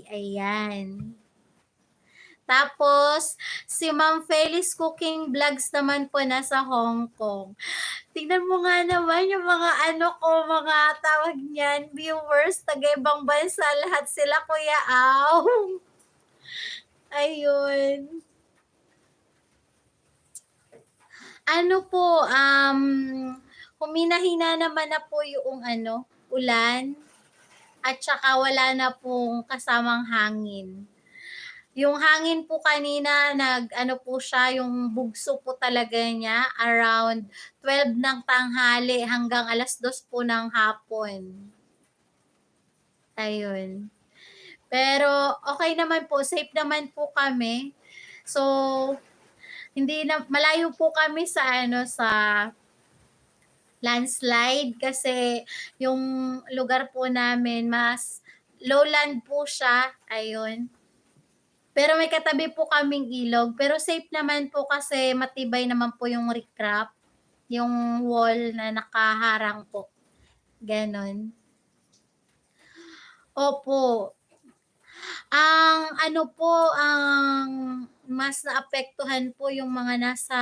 Ayan. Tapos, si Ma'am Felice Cooking Vlogs naman po nasa Hong Kong. Tingnan mo nga naman yung mga ano ko, mga tawag niyan, viewers, taga-ibang bansa, lahat sila Kuya Aw. Ayun. Ano po, humina-hina naman na po yung ano, ulan at saka wala na pong kasamang hangin. Yung hangin po kanina nag-ano po siya, yung bugso po talaga niya around 12 ng tanghali hanggang 2:00 po ng hapon. Ayun. Pero okey naman po, safe naman po kami. So, hindi na malayo po kami sa ano, sa landslide kasi yung lugar po namin mas lowland po siya, ayun. Pero may katabi po kaming ilog, pero safe naman po kasi matibay naman po yung riprap, yung wall na nakaharang po, gano'n. Opo. Ang ano po, ang mas naapektuhan po yung mga nasa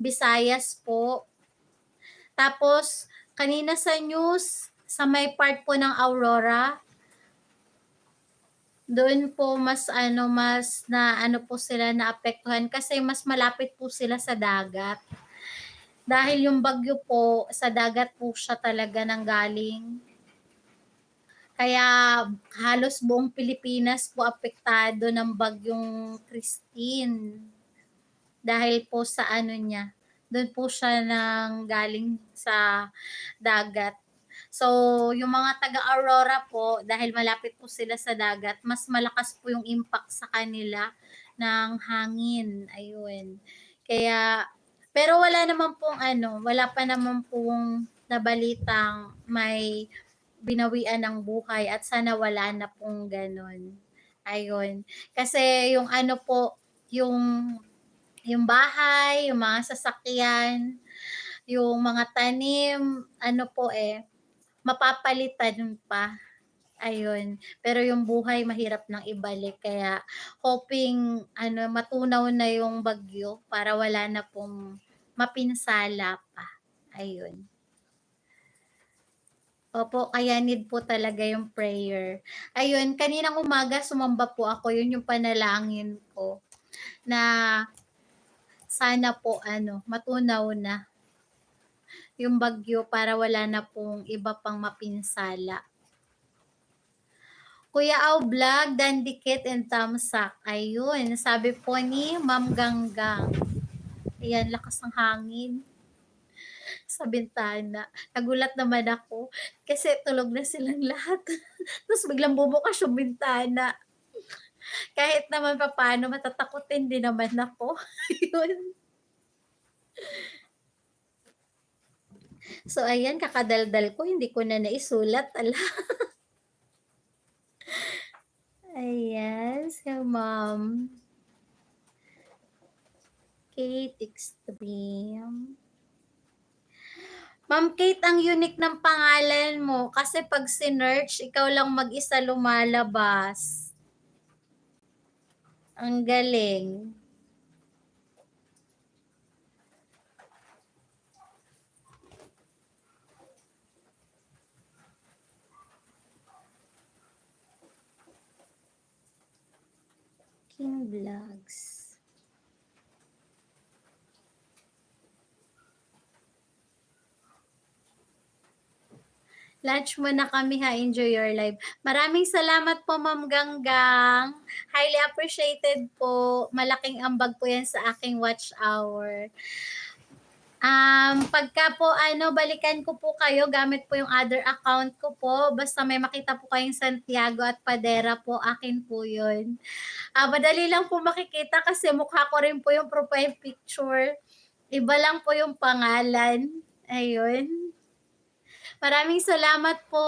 Visayas po. Tapos kanina sa news, sa may part po ng Aurora, doon po mas ano, mas na ano po sila, naapektuhan kasi mas malapit po sila sa dagat. Dahil yung bagyo po, sa dagat po siya talaga nanggaling. Kaya halos buong Pilipinas po apektado ng bagyong Christine. Dahil po sa ano niya, do'n po siya nanggaling sa dagat. So, yung mga taga-Aurora po, dahil malapit po sila sa dagat, mas malakas po yung impact sa kanila ng hangin, ayun. Kaya pero wala naman pong ano, wala pa naman pong nabalitang may binawian ng buhay at sana wala na pong gano'n, ayun. Kasi yung ano po, yung yung bahay, yung mga sasakyan, yung mga tanim, ano po, eh, mapapalitan pa, ayun. Pero yung buhay mahirap nang ibalik kaya hoping ano, matunaw na yung bagyo para wala na pong mapinsala pa, ayun. Opo, kaya need po talaga yung prayer. Ayun, kaninang umaga sumamba po ako, yun yung panalangin ko na sana po ano, matunaw na yung bagyo para wala na pong iba pang mapinsala. Kuya Au Vlog, Dandikit and Tamsak. Ayun, sabi po ni Ma'am Ganggang. Ayan, lakas ng hangin sa bintana. Nagulat naman ako kasi tulog na silang lahat. Tapos biglang bumukas yung bintana. Kahit naman papaano matatakotin din naman ako. Ayun. So ayan, kakadaldal ko, hindi ko na naisulat. Ala. Ayan, si Ma'am Kate Extreme. Ma'am Kate, ang unique ng pangalan mo kasi 'pag sinearch ikaw lang mag-isa lumalabas. Ang galing. King Vlogs. Lunch muna kami ha, enjoy your life. Maraming salamat po Ma'am Ganggang. Highly appreciated po. Malaking ambag po 'yan sa aking watch hour. Pagka po ano, balikan ko po kayo gamit po yung other account ko po. Basta may makita po kayong Santiago at Padera po, akin po yun. Madali lang po makikita kasi mukha ko rin po yung profile picture. Iba lang po yung pangalan. Ayun. Maraming salamat po.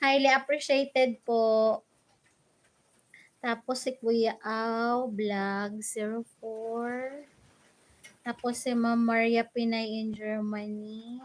Highly appreciated po. Tapos si Kuya Au Vlog 04. Tapos si Ma'am Maria Pinay in Germany.